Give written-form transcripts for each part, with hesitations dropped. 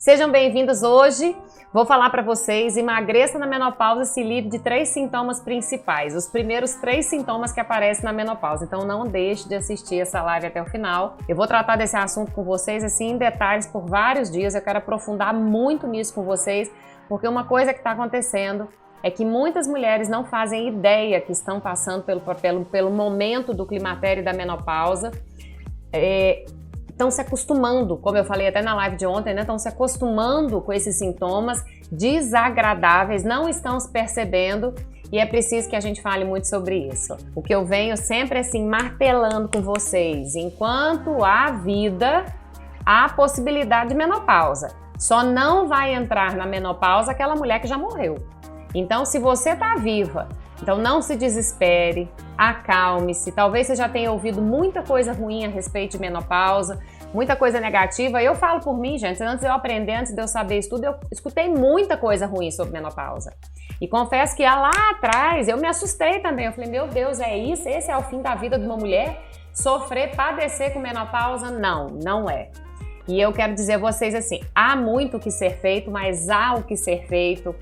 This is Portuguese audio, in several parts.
Sejam bem-vindos hoje. Vou falar para vocês, emagreça na menopausa e se livre de 3 sintomas principais. Os primeiros 3 sintomas que aparecem na menopausa. Então não deixe de assistir essa live até o final. Eu vou tratar desse assunto com vocês assim em detalhes por vários dias. Eu quero aprofundar muito nisso com vocês, porque uma coisa que está acontecendo é que muitas mulheres não fazem ideia que estão passando pelo momento do climatério e da menopausa. Estão se acostumando, como eu falei até na live de ontem, né? Estão se acostumando com esses sintomas desagradáveis, não estão se percebendo e é preciso que a gente fale muito sobre isso. O que eu venho sempre assim martelando com vocês, enquanto há vida, há possibilidade de menopausa. Só não vai entrar na menopausa aquela mulher que já morreu. Então, se você está viva, então não se desespere, acalme-se. Talvez você já tenha ouvido muita coisa ruim a respeito de menopausa, muita coisa negativa. Eu falo por mim, gente, antes de eu aprender, antes de eu saber isso tudo, eu escutei muita coisa ruim sobre menopausa. E confesso que lá atrás eu me assustei também. Eu falei, meu Deus, é isso? Esse é o fim da vida de uma mulher? Sofrer, padecer com menopausa? Não, não é. E eu quero dizer a vocês assim, há muito o que ser feito, mas há o que ser feito.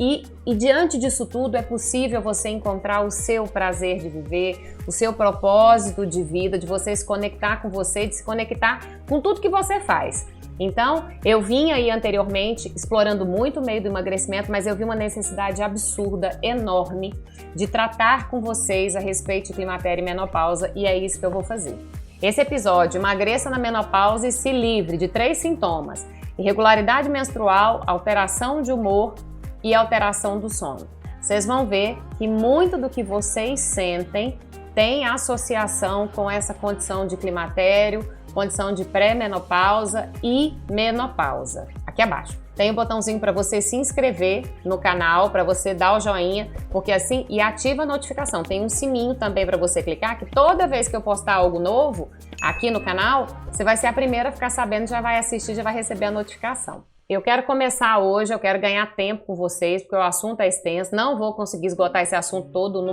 E diante disso tudo é possível você encontrar o seu prazer de viver, o seu propósito de vida, de você se conectar com você, de se conectar com tudo que você faz. Então, eu vim aí anteriormente explorando muito o meio do emagrecimento, mas eu vi uma necessidade absurda, enorme, de tratar com vocês a respeito de climatério e menopausa, e é isso que eu vou fazer. Esse episódio, emagreça na menopausa e se livre de 3 sintomas: irregularidade menstrual, alteração de humor e alteração do sono. Vocês vão ver que muito do que vocês sentem tem associação com essa condição de climatério, condição de pré-menopausa e menopausa. Aqui abaixo tem um botãozinho para você se inscrever no canal, para você dar o joinha, porque assim, e ativa a notificação. Tem um sininho também para você clicar, que toda vez que eu postar algo novo aqui no canal, você vai ser a primeira a ficar sabendo, já vai assistir, já vai receber a notificação. Eu quero começar hoje, eu quero ganhar tempo com vocês, porque o assunto é extenso, não vou conseguir esgotar esse assunto todo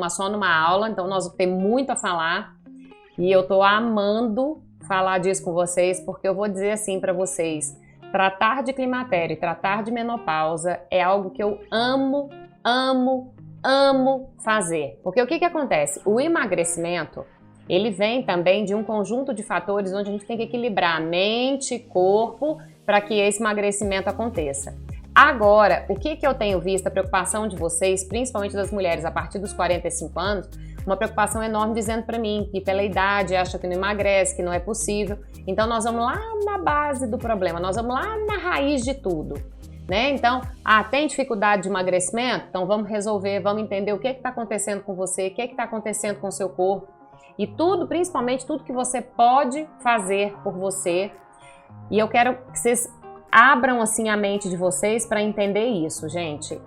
só numa aula, então nós vamos ter muito a falar. E eu tô amando falar disso com vocês, porque eu vou dizer assim para vocês, tratar de climatério e tratar de menopausa é algo que eu amo, amo, amo fazer. Porque o que acontece? O emagrecimento, ele vem também de um conjunto de fatores onde a gente tem que equilibrar mente e corpo, para que esse emagrecimento aconteça. Agora, o que eu tenho visto, a preocupação de vocês, principalmente das mulheres a partir dos 45 anos, uma preocupação enorme dizendo para mim que pela idade acha que não emagrece, que não é possível. Então nós vamos lá na base do problema, nós vamos lá na raiz de tudo, né? Então, tem dificuldade de emagrecimento? Então vamos resolver, vamos entender o que está acontecendo com você, o que está acontecendo com o seu corpo e tudo, principalmente tudo que você pode fazer por você. E eu quero que vocês abram assim a mente de vocês para entender isso, gente.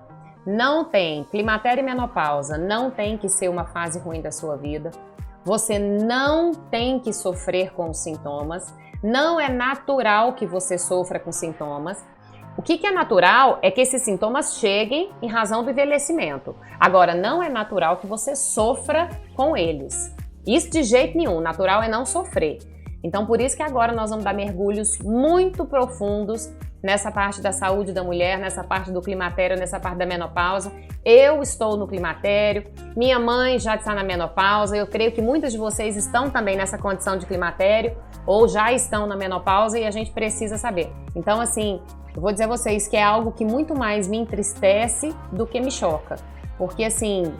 Não tem climatério e menopausa, não tem que ser uma fase ruim da sua vida. Você não tem que sofrer com os sintomas. Não é natural que você sofra com sintomas. O que é natural é que esses sintomas cheguem em razão do envelhecimento. Agora, não é natural que você sofra com eles. Isso de jeito nenhum. Natural é não sofrer. Então, por isso que agora nós vamos dar mergulhos muito profundos nessa parte da saúde da mulher, nessa parte do climatério, nessa parte da menopausa. Eu estou no climatério, minha mãe já está na menopausa, eu creio que muitas de vocês estão também nessa condição de climatério ou já estão na menopausa e a gente precisa saber. Então, assim, eu vou dizer a vocês que é algo que muito mais me entristece do que me choca. Porque, assim,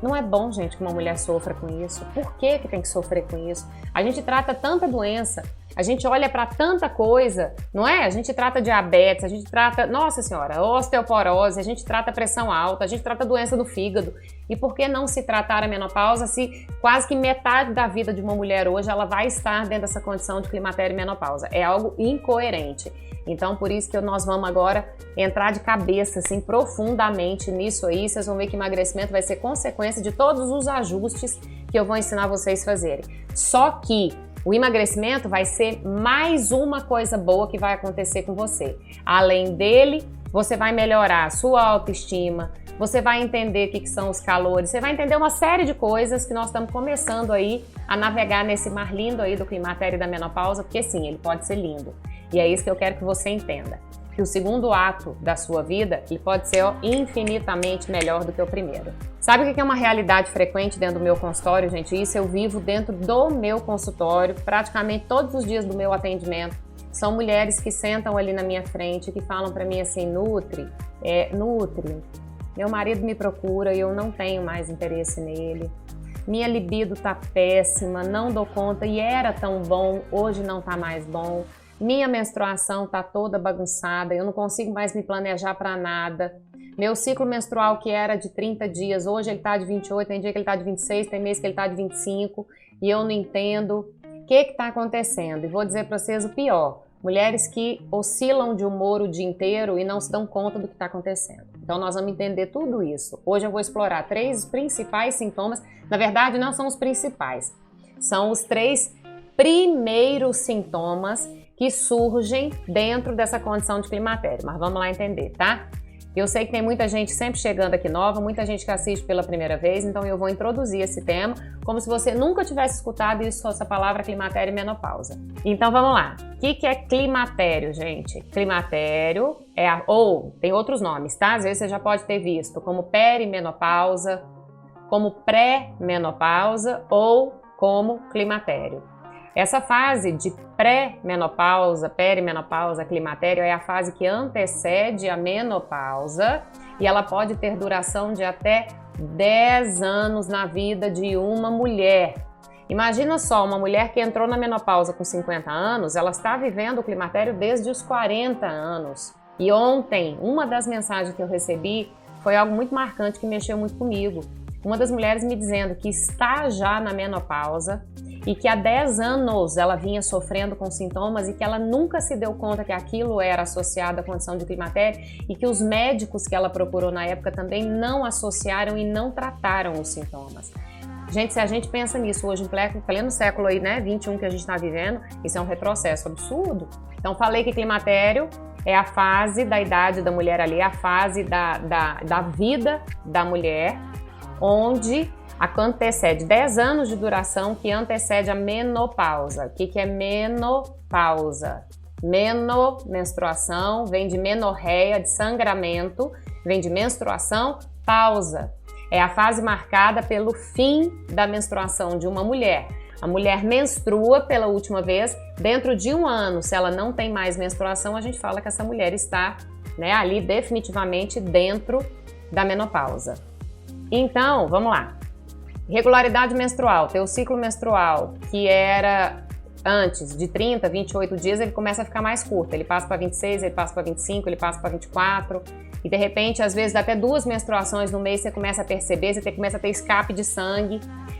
não é bom, gente, que uma mulher sofra com isso. Por que tem que sofrer com isso? A gente trata tanta doença, a gente olha para tanta coisa, não é? A gente trata diabetes, a gente trata, nossa senhora, osteoporose, a gente trata pressão alta, a gente trata doença do fígado. E por que não se tratar a menopausa se quase que metade da vida de uma mulher hoje ela vai estar dentro dessa condição de climatério e menopausa? É algo incoerente. Então, por isso que nós vamos agora entrar de cabeça, assim, profundamente nisso aí. Vocês vão ver que emagrecimento vai ser consequência de todos os ajustes que eu vou ensinar vocês a fazerem. Só que o emagrecimento vai ser mais uma coisa boa que vai acontecer com você. Além dele, você vai melhorar a sua autoestima, você vai entender o que são os calores, você vai entender uma série de coisas que nós estamos começando aí a navegar nesse mar lindo aí do climatério e da menopausa, porque sim, ele pode ser lindo. E é isso que eu quero que você entenda. Que o segundo ato da sua vida, ele pode ser infinitamente melhor do que o primeiro. Sabe o que é uma realidade frequente dentro do meu consultório, gente? Isso eu vivo dentro do meu consultório, praticamente todos os dias do meu atendimento. São mulheres que sentam ali na minha frente, que falam para mim assim, Nutri, meu marido me procura e eu não tenho mais interesse nele. Minha libido tá péssima, não dou conta e era tão bom, hoje não tá mais bom. Minha menstruação tá toda bagunçada, eu não consigo mais me planejar para nada. Meu ciclo menstrual que era de 30 dias, hoje ele tá de 28, tem dia que ele tá de 26, tem mês que ele tá de 25 e eu não entendo o que tá acontecendo. E vou dizer para vocês o pior. Mulheres que oscilam de humor o dia inteiro e não se dão conta do que está acontecendo. Então nós vamos entender tudo isso. Hoje eu vou explorar 3 principais sintomas. Na verdade, não são os principais. São os 3 primeiros sintomas que surgem dentro dessa condição de climatério. Mas vamos lá entender, tá? Eu sei que tem muita gente sempre chegando aqui nova, muita gente que assiste pela primeira vez, então eu vou introduzir esse tema como se você nunca tivesse escutado isso, essa palavra climatério e menopausa. Então vamos lá. O que é climatério, gente? Climatério ou tem outros nomes, tá? Às vezes você já pode ter visto como perimenopausa, como pré-menopausa ou como climatério. Essa fase de pré-menopausa, perimenopausa, climatério é a fase que antecede a menopausa e ela pode ter duração de até 10 anos na vida de uma mulher. Imagina só, uma mulher que entrou na menopausa com 50 anos, ela está vivendo o climatério desde os 40 anos. E ontem, uma das mensagens que eu recebi foi algo muito marcante que mexeu muito comigo. Uma das mulheres me dizendo que está já na menopausa e que há 10 anos ela vinha sofrendo com sintomas e que ela nunca se deu conta que aquilo era associado à condição de climatério e que os médicos que ela procurou na época também não associaram e não trataram os sintomas. Gente, se a gente pensa nisso hoje, em pleno século aí, né, 21 que a gente está vivendo, isso é um retrocesso absurdo. Então falei que climatério é a fase da idade da mulher ali, a fase da vida da mulher, onde antecede 10 anos de duração que antecede a menopausa. O que é menopausa? Menstruação, vem de menorreia, de sangramento, vem de menstruação, pausa. É a fase marcada pelo fim da menstruação de uma mulher. A mulher menstrua pela última vez, dentro de 1 ano, se ela não tem mais menstruação, a gente fala que essa mulher está, né, ali definitivamente dentro da menopausa. Então, vamos lá. Regularidade menstrual, teu ciclo menstrual, que era antes de 30, 28 dias, ele começa a ficar mais curto. Ele passa para 26, ele passa para 25, ele passa para 24. E de repente, às vezes, dá até 2 menstruações no mês, você começa a perceber, você começa a ter escape de sangue.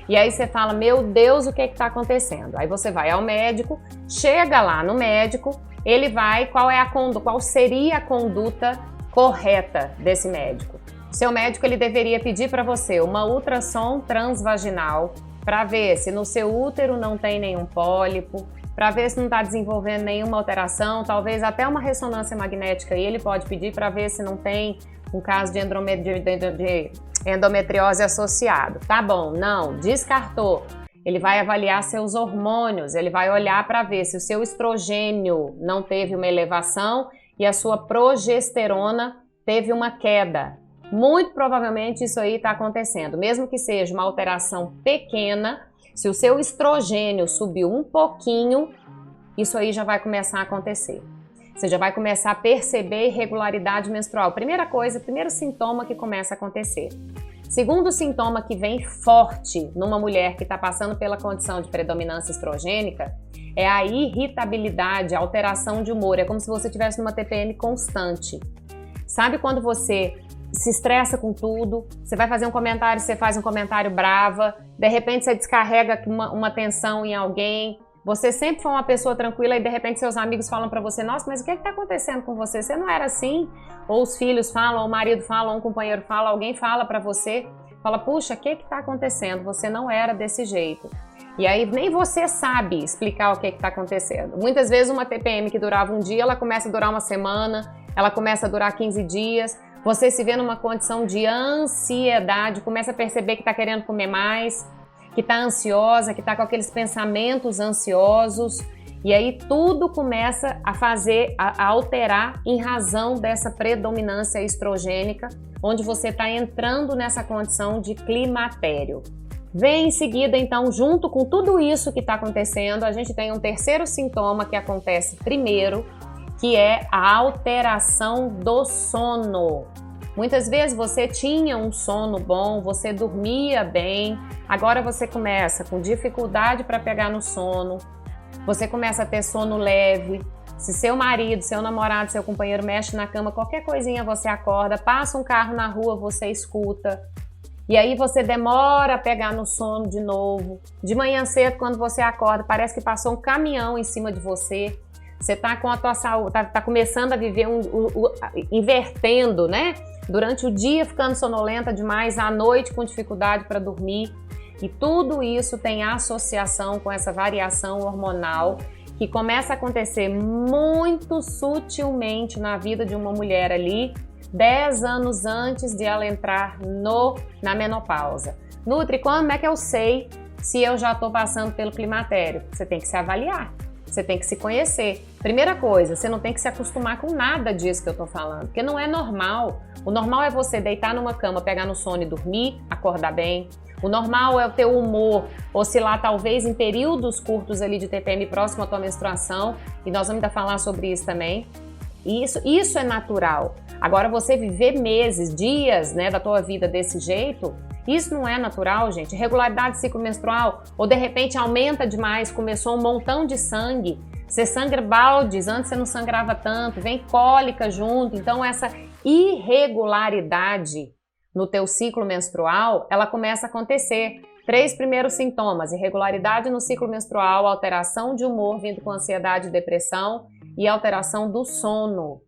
E aí você fala, meu Deus, o que está acontecendo? Aí você vai ao médico, chega lá no médico, ele vai, qual seria a conduta correta desse médico? Seu médico ele deveria pedir para você uma ultrassom transvaginal para ver se no seu útero não tem nenhum pólipo, para ver se não está desenvolvendo nenhuma alteração, talvez até uma ressonância magnética ele pode pedir para ver se não tem um caso de endometriose associado. Tá bom, não, descartou. Ele vai avaliar seus hormônios, ele vai olhar para ver se o seu estrogênio não teve uma elevação e a sua progesterona teve uma queda. Muito provavelmente isso aí está acontecendo, mesmo que seja uma alteração pequena, se o seu estrogênio subiu um pouquinho, isso aí já vai começar a acontecer. Você já vai começar a perceber irregularidade menstrual. Primeira coisa, primeiro sintoma que começa a acontecer. Segundo sintoma que vem forte numa mulher que está passando pela condição de predominância estrogênica é a irritabilidade, a alteração de humor. É como se você estivesse numa TPM constante. Sabe quando você se estressa com tudo, você vai fazer um comentário, você faz um comentário brava, de repente você descarrega uma tensão em alguém, você sempre foi uma pessoa tranquila e de repente seus amigos falam pra você, nossa, mas o que está acontecendo com você? Você não era assim? Ou os filhos falam, ou o marido fala, ou um companheiro fala, alguém fala pra você, fala, puxa, o que está acontecendo? Você não era desse jeito. E aí nem você sabe explicar o que está acontecendo. Muitas vezes uma TPM que durava um dia, ela começa a durar uma semana, ela começa a durar 15 dias, você se vê numa condição de ansiedade, começa a perceber que está querendo comer mais, que está ansiosa, que está com aqueles pensamentos ansiosos. E aí tudo começa a alterar em razão dessa predominância estrogênica, onde você está entrando nessa condição de climatério. Vem em seguida, então, junto com tudo isso que está acontecendo, a gente tem um terceiro sintoma que acontece primeiro, que é a alteração do sono. Muitas vezes você tinha um sono bom, você dormia bem, agora você começa com dificuldade para pegar no sono, você começa a ter sono leve. Se seu marido, seu namorado, seu companheiro mexe na cama, qualquer coisinha você acorda, passa um carro na rua, você escuta. E aí você demora a pegar no sono de novo. De manhã cedo, quando você acorda, parece que passou um caminhão em cima de você. Você está com a tua saúde, tá começando a viver invertendo, né? Durante o dia ficando sonolenta demais, à noite com dificuldade para dormir. E tudo isso tem associação com essa variação hormonal que começa a acontecer muito sutilmente na vida de uma mulher ali, 10 anos antes de ela entrar na menopausa. Nutri, como é que eu sei se eu já estou passando pelo climatério? Você tem que se avaliar, você tem que se conhecer. Primeira coisa, você não tem que se acostumar com nada disso que eu estou falando, porque não é normal. O normal é você deitar numa cama, pegar no sono e dormir, acordar bem. O normal é o teu humor oscilar talvez em períodos curtos ali de TPM próximo à tua menstruação, e nós vamos ainda falar sobre isso também. Isso é natural. Agora, você viver meses, dias, né, da tua vida desse jeito, isso não é natural, gente. Regularidade do ciclo menstrual, ou de repente aumenta demais, começou um montão de sangue, você sangra baldes, antes você não sangrava tanto, vem cólica junto, então essa irregularidade no teu ciclo menstrual, ela começa a acontecer. 3 primeiros sintomas: irregularidade no ciclo menstrual, alteração de humor vindo com ansiedade e depressão e alteração do sono.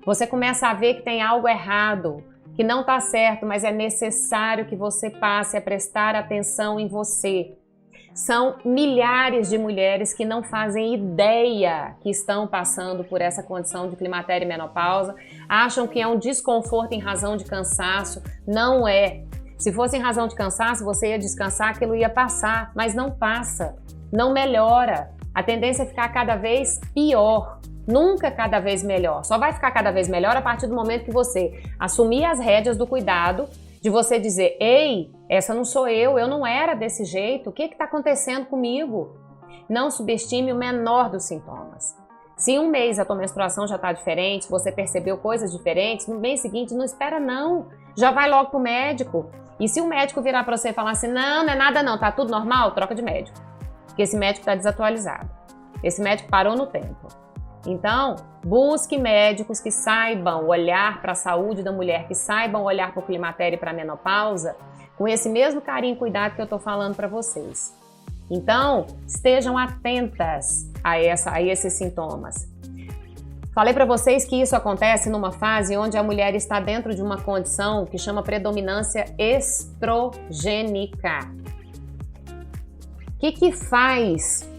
Você começa a ver que tem algo errado, que não está certo, mas é necessário que você passe a prestar atenção em você. São milhares de mulheres que não fazem ideia que estão passando por essa condição de climatério e menopausa, acham que é um desconforto em razão de cansaço. Não é. Se fosse em razão de cansaço, você ia descansar, aquilo ia passar, mas não passa, não melhora. A tendência é ficar cada vez pior, nunca cada vez melhor. Só vai ficar cada vez melhor a partir do momento que você assumir as rédeas do cuidado, de você dizer: ei, essa não sou eu não era desse jeito, o que está acontecendo comigo? Não subestime o menor dos sintomas. Se em um mês a tua menstruação já está diferente, você percebeu coisas diferentes, no mês seguinte não espera não, já vai logo pro médico. E se o médico virar para você e falar assim: não é nada não, tá tudo normal, troca de médico. Porque esse médico está desatualizado, esse médico parou no tempo. Então, busque médicos que saibam olhar para a saúde da mulher, que saibam olhar para o climatério e para a menopausa com esse mesmo carinho e cuidado que eu estou falando para vocês. Então, estejam atentas a esses sintomas. Falei para vocês que isso acontece numa fase onde a mulher está dentro de uma condição que chama predominância estrogênica. O que faz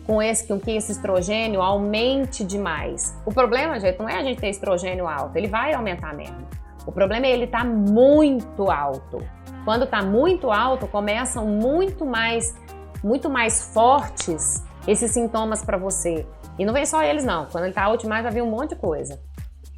com que esse estrogênio aumente demais? O problema, gente, não é a gente ter estrogênio alto, ele vai aumentar mesmo. O problema é ele estar muito alto. Quando está muito alto, começam muito mais fortes esses sintomas para você. E não vem só eles não, quando ele está alto demais vai vir um monte de coisa.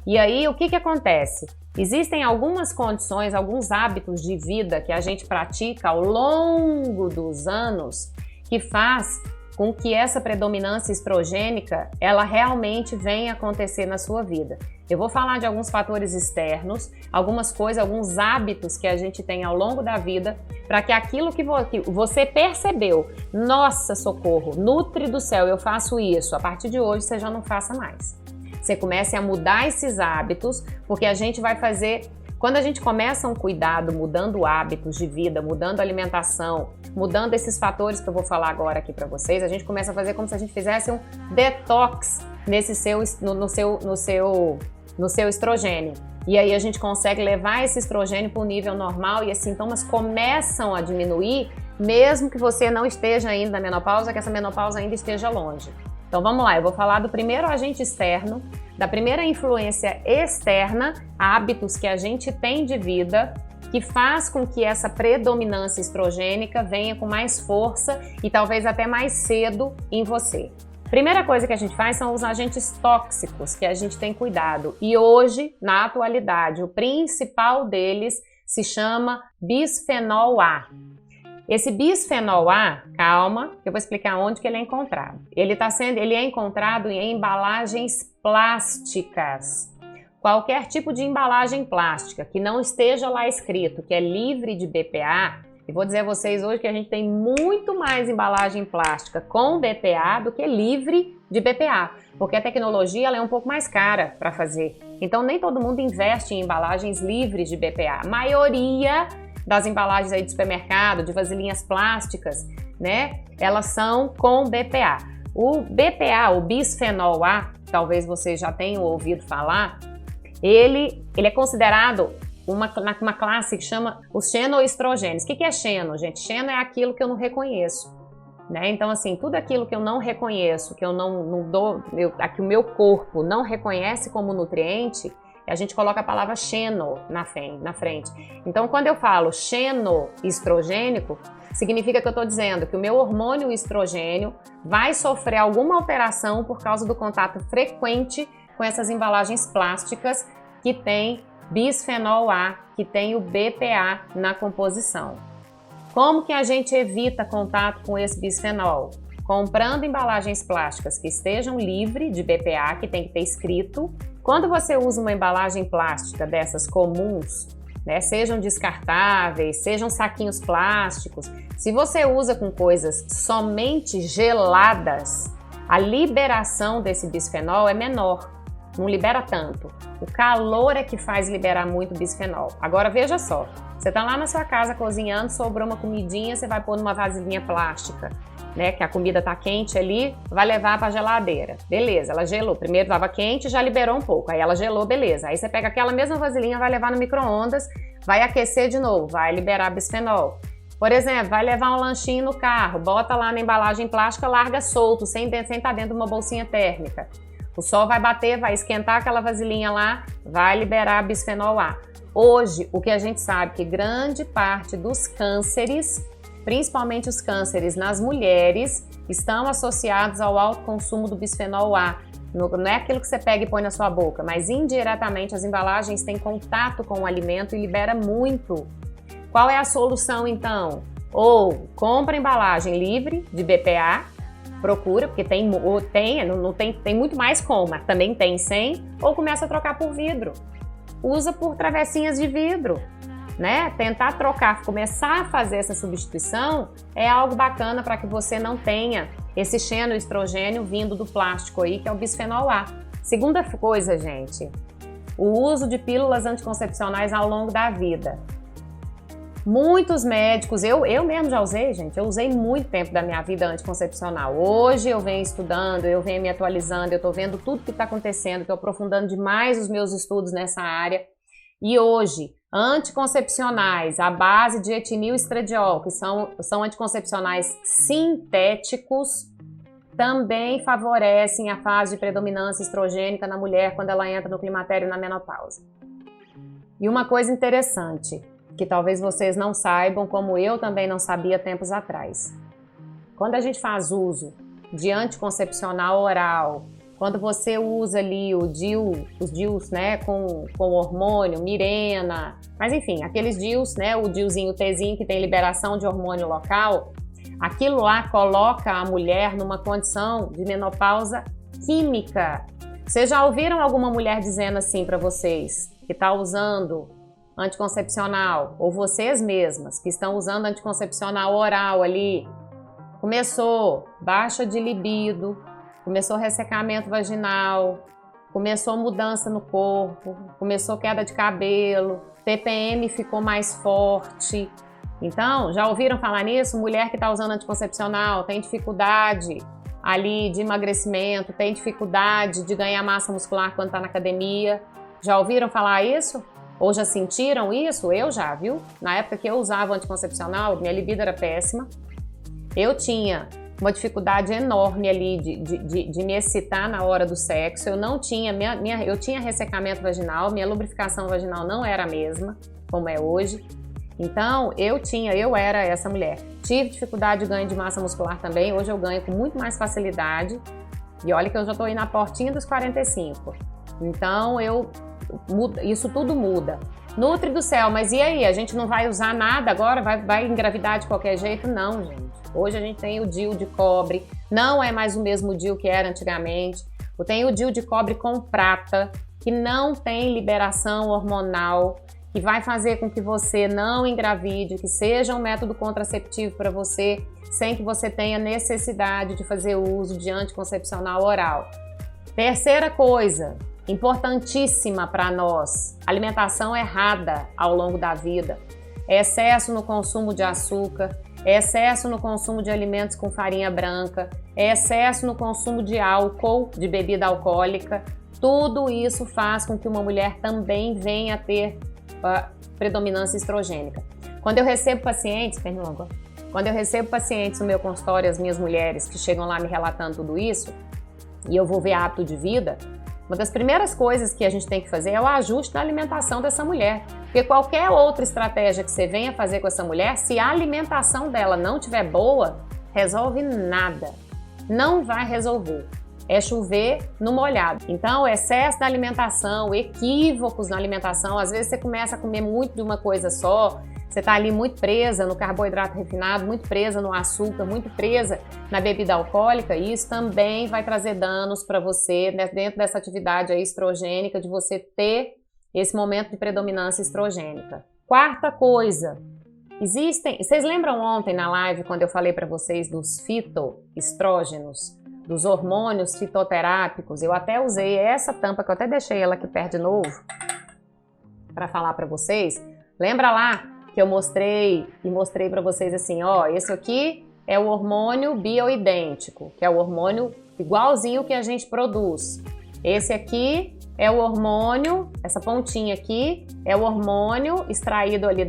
E aí, o que acontece? Existem algumas condições, alguns hábitos de vida que a gente pratica ao longo dos anos que faz com que essa predominância estrogênica, ela realmente venha acontecer na sua vida. Eu vou falar de alguns fatores externos, algumas coisas, alguns hábitos que a gente tem ao longo da vida, para que aquilo que você percebeu, nossa, socorro, Nutri do céu, eu faço isso, a partir de hoje você já não faça mais. Você comece a mudar esses hábitos, porque a gente vai fazer... Quando a gente começa um cuidado, mudando hábitos de vida, mudando alimentação, mudando esses fatores que eu vou falar agora aqui para vocês, a gente começa a fazer como se a gente fizesse um detox no seu estrogênio. E aí a gente consegue levar esse estrogênio para o nível normal e esses sintomas começam a diminuir, mesmo que você não esteja ainda na menopausa, que essa menopausa ainda esteja longe. Então vamos lá, eu vou falar do primeiro agente externo, da primeira influência externa, hábitos que a gente tem de vida, que faz com que essa predominância estrogênica venha com mais força e talvez até mais cedo em você. Primeira coisa que a gente faz são os agentes tóxicos, que a gente tem cuidado. E hoje, na atualidade, o principal deles se chama bisfenol A. Esse bisfenol A, calma, eu vou explicar onde que ele é encontrado. Ele é encontrado em embalagens plásticas. Qualquer tipo de embalagem plástica que não esteja lá escrito que é livre de BPA, e vou dizer a vocês hoje que a gente tem muito mais embalagem plástica com BPA do que livre de BPA, porque a tecnologia ela é um pouco mais cara para fazer. Então nem todo mundo investe em embalagens livres de BPA. A maioria das embalagens aí de supermercado, de vasilhinhas plásticas, né, elas são com BPA. O BPA, o bisfenol A, talvez vocês já tenham ouvido falar, ele é considerado uma classe que chama os xenoestrogênios. O que é xeno, gente? Xeno é aquilo que eu não reconheço, né? Então, assim, tudo aquilo que eu não reconheço, que eu não dou, que o meu corpo não reconhece como nutriente, a gente coloca a palavra xeno na frente. Então, quando eu falo xenoestrogênico, significa que eu estou dizendo que o meu hormônio estrogênio vai sofrer alguma alteração por causa do contato frequente com essas embalagens plásticas que tem bisfenol A, que tem o BPA na composição. Como que a gente evita contato com esse bisfenol? Comprando embalagens plásticas que estejam livres de BPA, que tem que ter escrito. Quando você usa uma embalagem plástica dessas comuns, né, sejam descartáveis, sejam saquinhos plásticos, se você usa com coisas somente geladas, a liberação desse bisfenol é menor. Não libera tanto. O calor é que faz liberar muito bisfenol. Agora veja só, você está lá na sua casa cozinhando, sobrou uma comidinha, você vai pôr numa vasilhinha plástica, né? Que a comida está quente ali, vai levar para a geladeira. Beleza, ela gelou. Primeiro estava quente, já liberou um pouco. Aí ela gelou, beleza. Aí você pega aquela mesma vasilhinha, vai levar no micro-ondas, vai aquecer de novo, vai liberar bisfenol. Por exemplo, vai levar um lanchinho no carro, bota lá na embalagem plástica, larga solto, sem estar dentro de uma bolsinha térmica. O sol vai bater, vai esquentar aquela vasilhinha lá, vai liberar bisfenol A. Hoje, o que a gente sabe é que grande parte dos cânceres, principalmente os cânceres nas mulheres, estão associados ao alto consumo do bisfenol A. Não é aquilo que você pega e põe na sua boca, mas indiretamente as embalagens têm contato com o alimento e libera muito. Qual é a solução então? Ou compra embalagem livre de BPA, procura, porque tem muito mais com, mas também tem sem, ou começa a trocar por vidro. Usa por travessinhas de vidro, né? Tentar trocar, começar a fazer essa substituição é algo bacana para que você não tenha esse xenoestrogênio vindo do plástico aí, que é o bisfenol A. Segunda coisa, gente, o uso de pílulas anticoncepcionais ao longo da vida. Muitos médicos, eu mesmo já usei, gente, eu usei muito tempo da minha vida anticoncepcional. Hoje eu venho estudando, eu venho me atualizando, eu estou vendo tudo que está acontecendo, estou aprofundando demais os meus estudos nessa área. E hoje, anticoncepcionais à base de etinil estradiol, que são anticoncepcionais sintéticos, também favorecem a fase de predominância estrogênica na mulher quando ela entra no climatério e na menopausa. E uma coisa interessante, que talvez vocês não saibam, como eu também não sabia tempos atrás. Quando a gente faz uso de anticoncepcional oral, quando você usa ali os DIUs, né, com hormônio, Mirena, mas enfim, aqueles DIUs, né, o DIUzinho, o Tzinho que tem liberação de hormônio local, aquilo lá coloca a mulher numa condição de menopausa química. Vocês já ouviram alguma mulher dizendo assim para vocês, que está usando anticoncepcional, ou vocês mesmas que estão usando anticoncepcional oral ali, começou baixa de libido, começou ressecamento vaginal, começou mudança no corpo, começou queda de cabelo, TPM ficou mais forte. Então, já ouviram falar nisso? Mulher que está usando anticoncepcional tem dificuldade ali de emagrecimento, tem dificuldade de ganhar massa muscular quando está na academia. Já ouviram falar isso? Ou já sentiram isso? Eu já, viu? Na época que eu usava anticoncepcional, minha libido era péssima. Eu tinha uma dificuldade enorme ali de me excitar na hora do sexo. Eu não tinha, eu tinha ressecamento vaginal, minha lubrificação vaginal não era a mesma, como é hoje. Então, eu era essa mulher. Tive dificuldade de ganho de massa muscular também, hoje eu ganho com muito mais facilidade. E olha que eu já estou aí na portinha dos 45. Então, isso tudo muda. Nutri do céu, mas e aí? A gente não vai usar nada agora? Vai engravidar de qualquer jeito? Não, gente. Hoje a gente tem o DIU de cobre. Não é mais o mesmo DIU que era antigamente. Tem o DIU de cobre com prata, que não tem liberação hormonal, que vai fazer com que você não engravide, que seja um método contraceptivo para você, sem que você tenha necessidade de fazer uso de anticoncepcional oral. Terceira coisa, importantíssima para nós, alimentação errada ao longo da vida. Excesso no consumo de açúcar, excesso no consumo de alimentos com farinha branca, excesso no consumo de álcool, de bebida alcoólica. Tudo isso faz com que uma mulher também venha a ter predominância estrogênica. Quando eu recebo pacientes no meu consultório, as minhas mulheres que chegam lá me relatando tudo isso, e eu vou ver hábito de vida, uma das primeiras coisas que a gente tem que fazer é o ajuste da alimentação dessa mulher. Porque qualquer outra estratégia que você venha fazer com essa mulher, se a alimentação dela não estiver boa, resolve nada. Não vai resolver. É chover no molhado. Então, excesso da alimentação, equívocos na alimentação, às vezes você começa a comer muito de uma coisa só, você está ali muito presa no carboidrato refinado, muito presa no açúcar, muito presa na bebida alcoólica, e isso também vai trazer danos para você, né, dentro dessa atividade aí estrogênica, de você ter esse momento de predominância estrogênica. Quarta coisa, vocês lembram ontem na live quando eu falei para vocês dos fitoestrógenos? Dos hormônios fitoterápicos? Eu até usei essa tampa, que eu até deixei ela aqui perto de novo, para falar para vocês. Lembra lá que eu mostrei para vocês assim, ó, esse aqui é o hormônio bioidêntico, que é o hormônio igualzinho que a gente produz. Esse aqui é o hormônio, essa pontinha aqui, é o hormônio extraído ali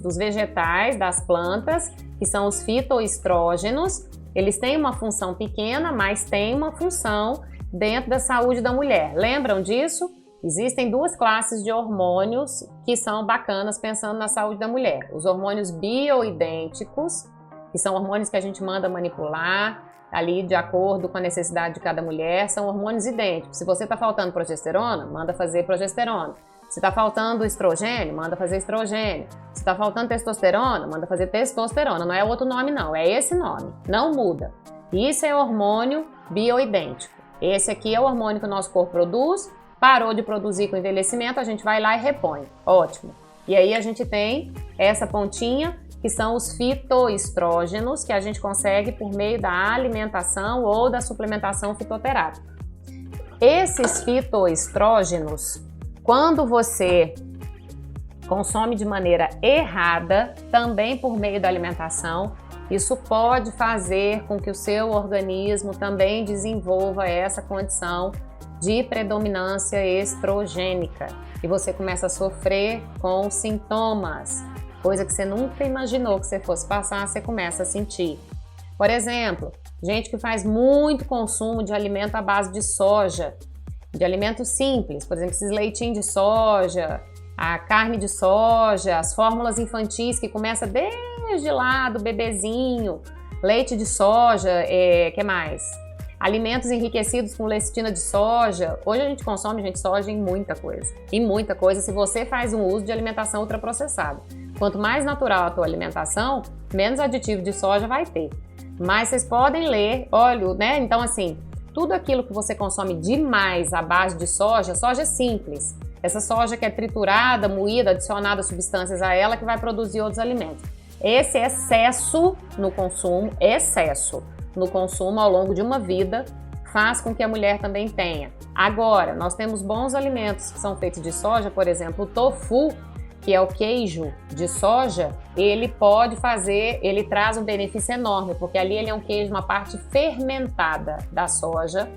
dos vegetais, das plantas, que são os fitoestrógenos. Eles têm uma função pequena, mas têm uma função dentro da saúde da mulher. Lembram disso? Existem duas classes de hormônios que são bacanas pensando na saúde da mulher. Os hormônios bioidênticos, que são hormônios que a gente manda manipular ali de acordo com a necessidade de cada mulher, são hormônios idênticos. Se você está faltando progesterona, manda fazer progesterona. Se está faltando estrogênio, manda fazer estrogênio. Se está faltando testosterona, manda fazer testosterona. Não é outro nome não, é esse nome. Não muda. Isso é hormônio bioidêntico. Esse aqui é o hormônio que o nosso corpo produz, parou de produzir com o envelhecimento, a gente vai lá e repõe. Ótimo. E aí a gente tem essa pontinha, que são os fitoestrógenos, que a gente consegue por meio da alimentação ou da suplementação fitoterápica. Esses fitoestrógenos, quando você consome de maneira errada, também por meio da alimentação, isso pode fazer com que o seu organismo também desenvolva essa condição de predominância estrogênica e você começa a sofrer com sintomas, coisa que você nunca imaginou que você fosse passar, você começa a sentir. Por exemplo, gente que faz muito consumo de alimento à base de soja, de alimentos simples, por exemplo, esses leitinhos de soja, a carne de soja, as fórmulas infantis que começa desde lá do bebezinho, leite de soja, que mais? Alimentos enriquecidos com lecitina de soja. Hoje a gente consome, soja em muita coisa. Em muita coisa, se você faz um uso de alimentação ultraprocessada. Quanto mais natural a tua alimentação, menos aditivo de soja vai ter. Mas vocês podem ler, óleo, né? Então, assim, tudo aquilo que você consome demais à base de soja simples. Essa soja que é triturada, moída, adicionada substâncias a ela, que vai produzir outros alimentos. Esse excesso no consumo ao longo de uma vida faz com que a mulher também tenha. Agora, nós temos bons alimentos que são feitos de soja, por exemplo, o tofu, que é o queijo de soja, ele traz um benefício enorme, porque ali ele é um queijo, uma parte fermentada da soja,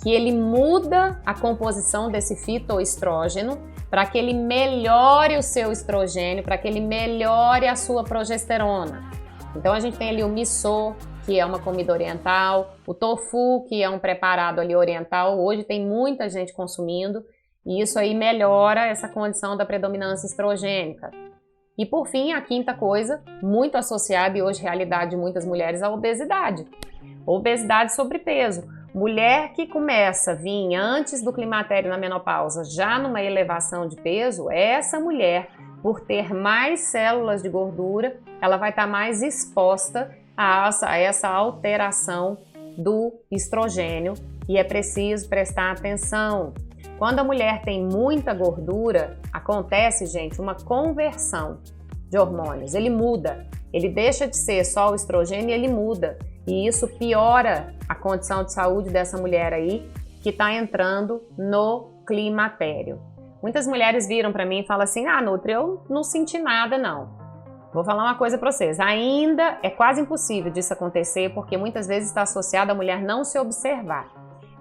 que ele muda a composição desse fitoestrógeno para que ele melhore o seu estrogênio, para que ele melhore a sua progesterona. Então a gente tem ali o miso, que é uma comida oriental, o tofu, que é um preparado ali oriental, hoje tem muita gente consumindo, e isso aí melhora essa condição da predominância estrogênica. E por fim, a quinta coisa, muito associada e hoje realidade de muitas mulheres, a obesidade. Obesidade e sobrepeso. Mulher que começa a vir antes do climatério na menopausa, já numa elevação de peso, essa mulher, por ter mais células de gordura, ela vai estar mais exposta a essa alteração do estrogênio e é preciso prestar atenção. Quando a mulher tem muita gordura, acontece, gente, uma conversão de hormônios. Ele muda, ele deixa de ser só o estrogênio e ele muda. E isso piora a condição de saúde dessa mulher aí que está entrando no climatério. Muitas mulheres viram para mim e falam assim, Nutri, eu não senti nada não. Vou falar uma coisa para vocês, ainda é quase impossível disso acontecer porque muitas vezes está associado a mulher não se observar.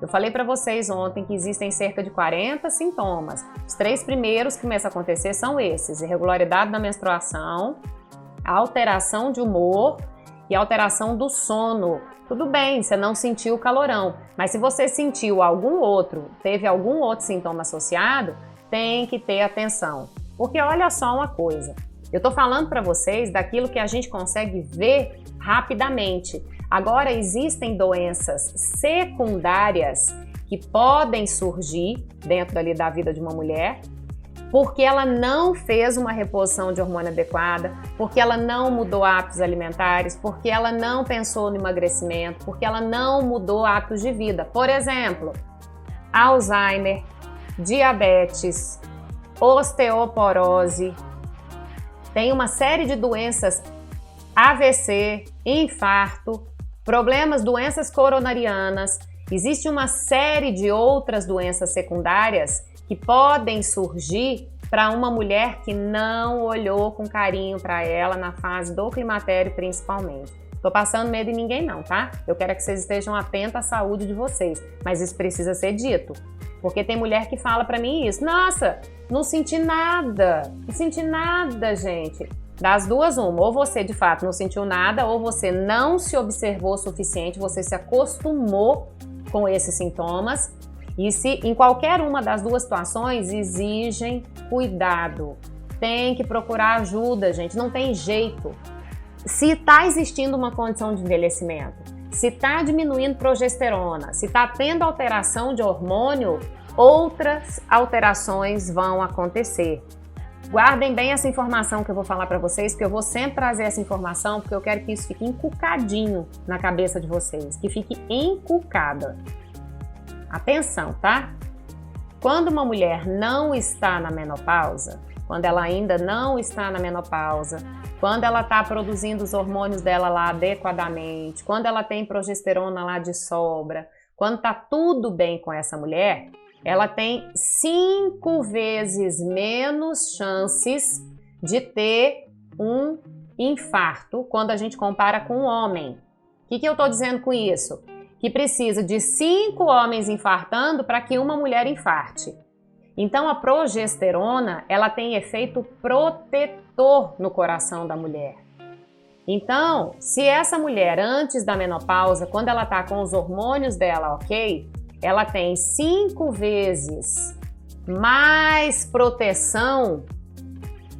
Eu falei para vocês ontem que existem cerca de 40 sintomas. Os 3 primeiros que começam a acontecer são esses: irregularidade da menstruação, alteração de humor e alteração do sono. Tudo bem, você não sentiu o calorão, mas se você sentiu algum outro, teve algum outro sintoma associado, tem que ter atenção. Porque olha só uma coisa, eu tô falando para vocês daquilo que a gente consegue ver rapidamente. Agora existem doenças secundárias que podem surgir dentro dali da vida de uma mulher porque ela não fez uma reposição de hormônio adequada, porque ela não mudou hábitos alimentares, porque ela não pensou no emagrecimento, porque ela não mudou hábitos de vida. Por exemplo, Alzheimer, diabetes, osteoporose, tem uma série de doenças, AVC, infarto, problemas, doenças coronarianas, existe uma série de outras doenças secundárias que podem surgir para uma mulher que não olhou com carinho para ela na fase do climatério principalmente. Tô passando medo em ninguém não, tá? Eu quero que vocês estejam atentos à saúde de vocês, mas isso precisa ser dito. Porque tem mulher que fala para mim isso, nossa, não senti nada, gente. Das duas, uma, ou você de fato não sentiu nada, ou você não se observou o suficiente, você se acostumou com esses sintomas, e se em qualquer uma das duas situações exigem cuidado. Tem que procurar ajuda, gente, não tem jeito. Se está existindo uma condição de envelhecimento, se está diminuindo progesterona, se está tendo alteração de hormônio, outras alterações vão acontecer. Guardem bem essa informação que eu vou falar para vocês, porque eu vou sempre trazer essa informação, porque eu quero que isso fique encucadinho na cabeça de vocês, que fique encucada. Atenção, tá? Quando uma mulher não está na menopausa, quando ela ainda não está na menopausa, quando ela está produzindo os hormônios dela lá adequadamente, quando ela tem progesterona lá de sobra, quando está tudo bem com essa mulher, ela tem 5 vezes menos chances de ter um infarto quando a gente compara com um homem. O que eu estou dizendo com isso? Que precisa de 5 homens infartando para que uma mulher infarte. Então a progesterona, ela tem efeito protetor no coração da mulher. Então, se essa mulher antes da menopausa, quando ela está com os hormônios dela, ok, ela tem 5 vezes mais proteção,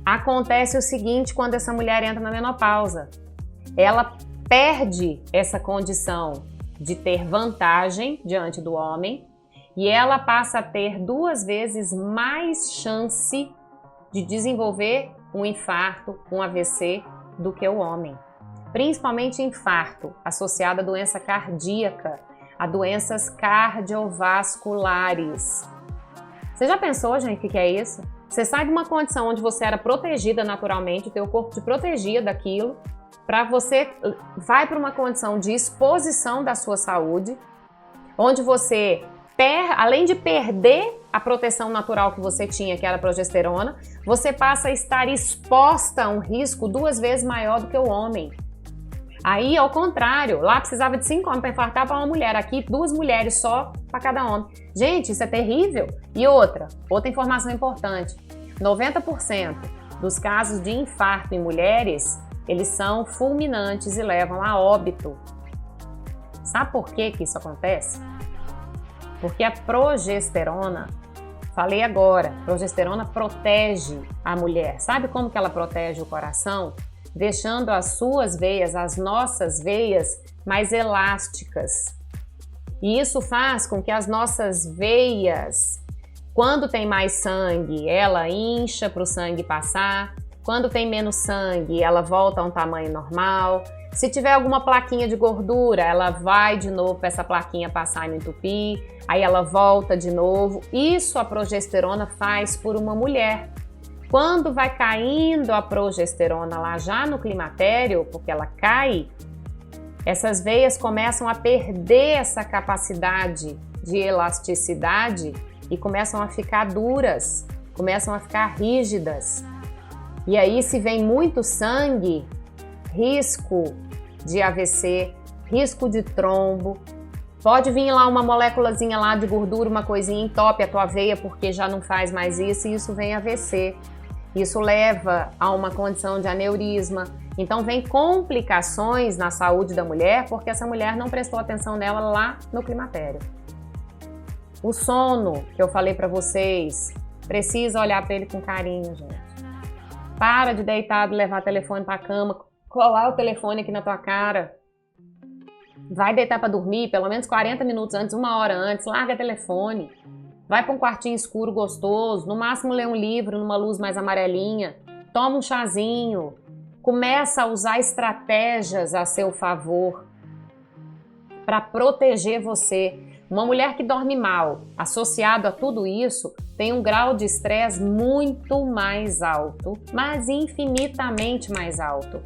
acontece o seguinte quando essa mulher entra na menopausa. Ela perde essa condição de ter vantagem diante do homem e ela passa a ter 2 vezes mais chance de desenvolver um infarto, um AVC, do que o homem. Principalmente infarto, associado à doença cardíaca, a doenças cardiovasculares. Você já pensou, gente, o que é isso? Você sai de uma condição onde você era protegida naturalmente, o teu corpo te protegia daquilo, para você vai para uma condição de exposição da sua saúde, onde você, além de perder a proteção natural que você tinha, que era a progesterona, você passa a estar exposta a um risco 2 vezes maior do que o homem. Aí, ao contrário, lá precisava de 5 homens para infartar para uma mulher, aqui 2 mulheres só para cada homem. Gente, isso é terrível. E outra informação importante, 90% dos casos de infarto em mulheres, eles são fulminantes e levam a óbito. Sabe por que isso acontece? Porque a progesterona, falei agora, progesterona protege a mulher. Sabe como que ela protege o coração? Deixando as suas veias, as nossas veias, mais elásticas. E isso faz com que as nossas veias, quando tem mais sangue, ela incha para o sangue passar. Quando tem menos sangue, ela volta a um tamanho normal. Se tiver alguma plaquinha de gordura, ela vai de novo para essa plaquinha passar e não entupir. Aí ela volta de novo. Isso a progesterona faz por uma mulher. Quando vai caindo a progesterona lá já no climatério, porque ela cai, essas veias começam a perder essa capacidade de elasticidade e começam a ficar duras, começam a ficar rígidas. E aí, se vem muito sangue, risco de AVC, risco de trombo, pode vir lá uma moléculazinha lá de gordura, uma coisinha, entope a tua veia porque já não faz mais isso e isso vem AVC. Isso leva a uma condição de aneurisma. Então vem complicações na saúde da mulher porque essa mulher não prestou atenção nela lá no climatério. O sono, que eu falei para vocês, precisa olhar para ele com carinho, gente. Para de deitado, levar o telefone para a cama, colar o telefone aqui na tua cara. Vai deitar para dormir pelo menos 40 minutos antes, 1 hora antes, larga o telefone. Vai para um quartinho escuro gostoso, no máximo lê um livro numa luz mais amarelinha, toma um chazinho, começa a usar estratégias a seu favor para proteger você. Uma mulher que dorme mal, associado a tudo isso, tem um grau de estresse muito mais alto, mas infinitamente mais alto.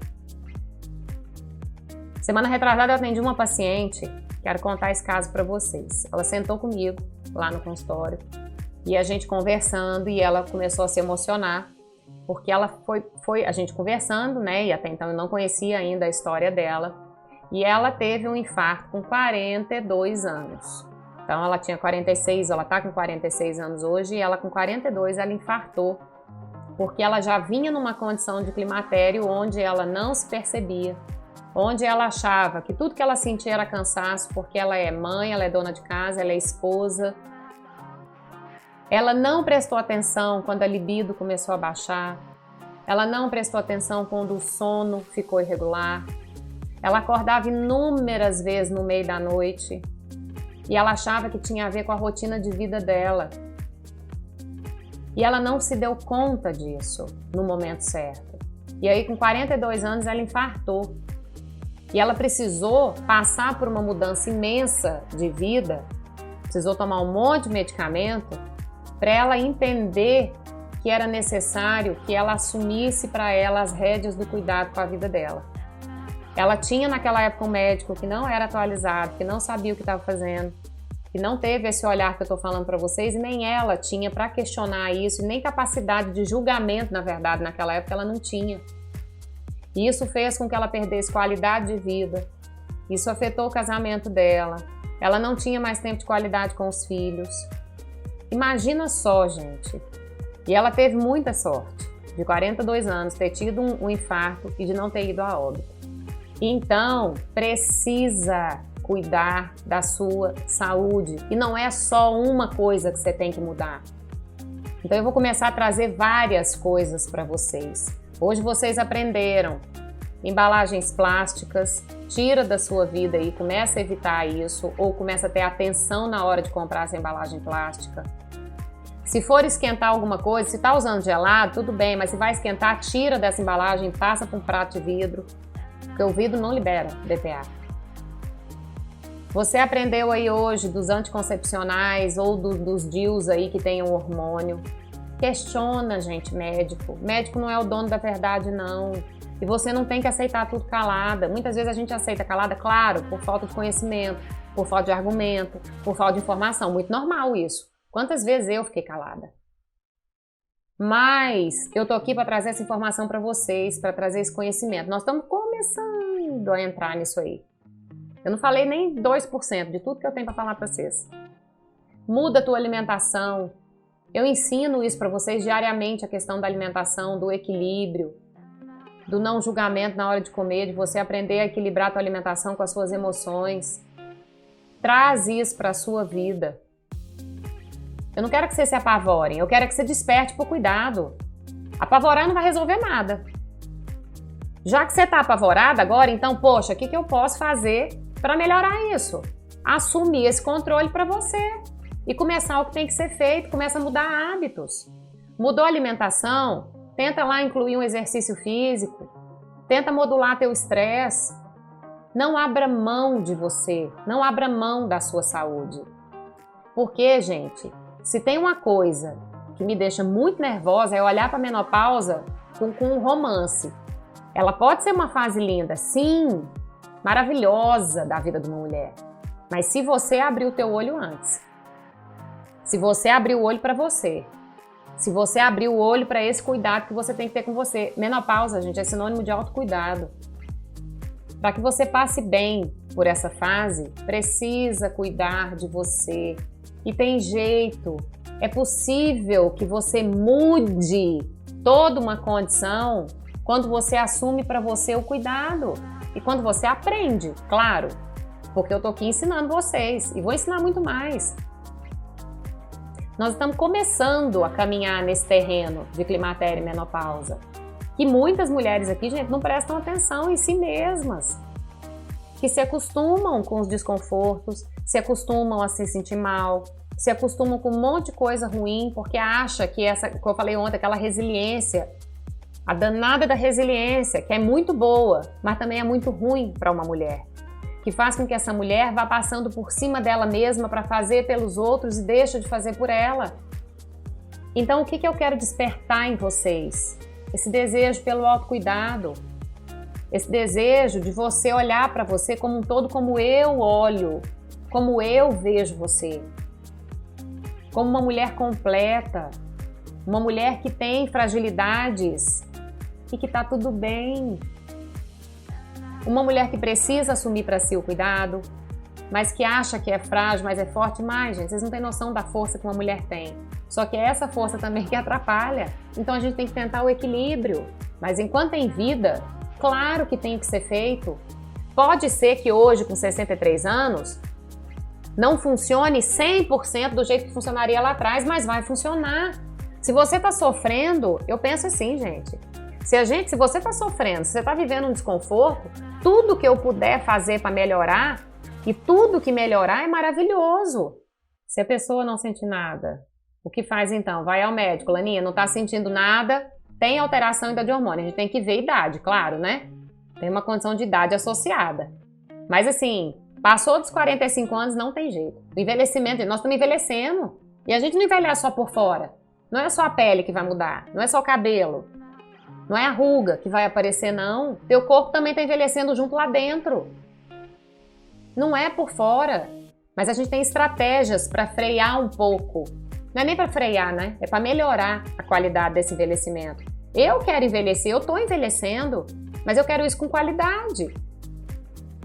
Semana retrasada eu atendi uma paciente, quero contar esse caso para vocês. Ela sentou comigo lá no consultório e a gente conversando e ela começou a se emocionar porque ela foi a gente conversando, né? E até então eu não conhecia ainda a história dela e ela teve um infarto com 42 anos. Então ela tinha 46, ela tá com 46 anos hoje e ela com 42 ela infartou porque ela já vinha numa condição de climatério onde ela não se percebia, onde ela achava que tudo que ela sentia era cansaço porque ela é mãe, ela é dona de casa, ela é esposa. Ela não prestou atenção quando a libido começou a baixar, ela não prestou atenção quando o sono ficou irregular, ela acordava inúmeras vezes no meio da noite e ela achava que tinha a ver com a rotina de vida dela. E ela não se deu conta disso no momento certo. E aí com 42 anos ela infartou. E ela precisou passar por uma mudança imensa de vida, precisou tomar um monte de medicamento para ela entender que era necessário que ela assumisse para ela as rédeas do cuidado com a vida dela. Ela tinha naquela época um médico que não era atualizado, que não sabia o que estava fazendo, que não teve esse olhar que eu estou falando para vocês, e nem ela tinha para questionar isso, e nem capacidade de julgamento, na verdade, naquela época ela não tinha. E isso fez com que ela perdesse qualidade de vida, isso afetou o casamento dela, ela não tinha mais tempo de qualidade com os filhos. Imagina só, gente. E ela teve muita sorte, de 42 anos, ter tido um infarto e de não ter ido a óbito. Então, precisa cuidar da sua saúde. E não é só uma coisa que você tem que mudar. Então, eu vou começar a trazer várias coisas para vocês. Hoje vocês aprenderam embalagens plásticas, tira da sua vida e começa a evitar isso, ou começa a ter atenção na hora de comprar essa embalagem plástica. Se for esquentar alguma coisa, se está usando gelado, tudo bem, mas se vai esquentar, tira dessa embalagem, passa para um prato de vidro, porque o vidro não libera BPA. Você aprendeu aí hoje dos anticoncepcionais ou dos DIUs aí que tem um hormônio. Questiona, gente, médico. Médico não é o dono da verdade, não. E você não tem que aceitar tudo calada. Muitas vezes a gente aceita calada, claro, por falta de conhecimento, por falta de argumento, por falta de informação. Muito normal isso. Quantas vezes eu fiquei calada? Mas eu tô aqui para trazer essa informação para vocês, para trazer esse conhecimento. Nós estamos começando a entrar nisso aí. Eu não falei nem 2% de tudo que eu tenho para falar para vocês. Muda a tua alimentação. Eu ensino isso para vocês diariamente, a questão da alimentação, do equilíbrio, do não julgamento na hora de comer, de você aprender a equilibrar a tua alimentação com as suas emoções. Traz isso para a sua vida. Eu não quero que vocês se apavorem, eu quero que você desperte pro cuidado. Apavorar não vai resolver nada. Já que você está apavorada agora, então, poxa, o que eu posso fazer para melhorar isso? assumir esse controle para você e começar o que tem que ser feito, começa a mudar hábitos. Mudou a alimentação? Tenta lá incluir um exercício físico, tenta modular teu estresse. Não abra mão de você, não abra mão da sua saúde. Porque, gente, se tem uma coisa que me deixa muito nervosa é olhar para a menopausa com um romance. Ela pode ser uma fase linda, sim, maravilhosa da vida de uma mulher. Mas se você abrir o teu olho antes, se você abrir o olho para você, se você abrir o olho para esse cuidado que você tem que ter com você. Menopausa, gente, é sinônimo de autocuidado. Para que você passe bem por essa fase, precisa cuidar de você. E tem jeito. É possível que você mude toda uma condição quando você assume para você o cuidado. E quando você aprende, claro. Porque eu tô aqui ensinando vocês e vou ensinar muito mais. Nós estamos começando a caminhar nesse terreno de climatério e menopausa. Que muitas mulheres aqui, gente, não prestam atenção em si mesmas. Que se acostumam com os desconfortos, se acostumam a se sentir mal, se acostumam com um monte de coisa ruim, porque acha que essa, como eu falei ontem, aquela resiliência, a danada da resiliência, que é muito boa, mas também é muito ruim para uma mulher. Que faz com que essa mulher vá passando por cima dela mesma para fazer pelos outros e deixa de fazer por ela. Então, o que eu quero despertar em vocês? Esse desejo pelo autocuidado, esse desejo de você olhar para você como um todo, como eu olho, como eu vejo você. Como uma mulher completa, uma mulher que tem fragilidades e que está tudo bem. Uma mulher que precisa assumir para si o cuidado, mas que acha que é frágil, mas é forte demais, gente. Vocês não têm noção da força que uma mulher tem. Só que é essa força também que atrapalha. Então a gente tem que tentar o equilíbrio. Mas enquanto tem vida, claro que tem que ser feito. Pode ser que hoje, com 63 anos, não funcione 100% do jeito que funcionaria lá atrás, mas vai funcionar. Se você está sofrendo, eu penso assim, gente. Se você está sofrendo, se você está vivendo um desconforto, tudo que eu puder fazer para melhorar, e tudo que melhorar é maravilhoso. Se a pessoa não sentir nada, o que faz então? Vai ao médico, Laninha, não está sentindo nada, tem alteração ainda de hormônio. A gente tem que ver idade, claro, né? Tem uma condição de idade associada. Mas assim, passou dos 45 anos, não tem jeito. O envelhecimento, nós estamos envelhecendo. E a gente não envelhece só por fora. Não é só a pele que vai mudar, não é só o cabelo. Não é a ruga que vai aparecer, não. Teu corpo também está envelhecendo junto lá dentro. Não é por fora. Mas a gente tem estratégias para frear um pouco. Não é nem para frear, né? É para melhorar a qualidade desse envelhecimento. Eu quero envelhecer, eu estou envelhecendo, mas eu quero isso com qualidade.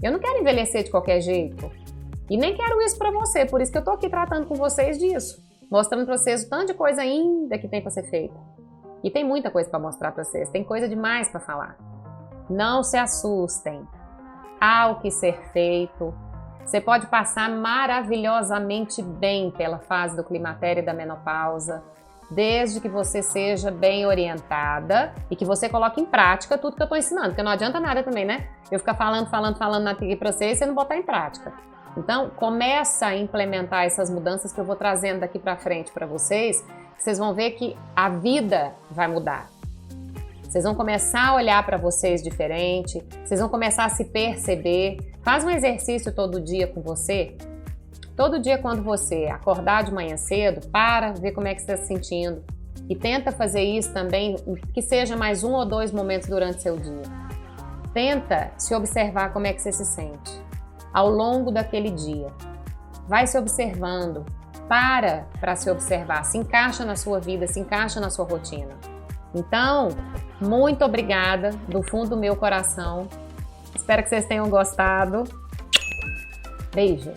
Eu não quero envelhecer de qualquer jeito. E nem quero isso para você. Por isso que eu estou aqui tratando com vocês disso. Mostrando para vocês o tanto de coisa ainda que tem para ser feita. E tem muita coisa para mostrar para vocês, tem coisa demais para falar. Não se assustem. Há o que ser feito. Você pode passar maravilhosamente bem pela fase do climatério e da menopausa, desde que você seja bem orientada e que você coloque em prática tudo que eu estou ensinando, porque não adianta nada também, né? Eu ficar falando aqui para vocês e você não botar em prática. Então, começa a implementar essas mudanças que eu vou trazendo daqui para frente para vocês. Vocês vão ver que a vida vai mudar. Vocês vão começar a olhar para vocês diferente, vocês vão começar a se perceber. Faz um exercício todo dia com você. Todo dia quando você acordar de manhã cedo, ver como é que você está se sentindo. E tenta fazer isso também, que seja mais 1 ou 2 momentos durante seu dia. Tenta se observar como é que você se sente ao longo daquele dia. Vai se observando. Para se observar, se encaixa na sua vida, se encaixa na sua rotina. Então, muito obrigada do fundo do meu coração. Espero que vocês tenham gostado. Beijo!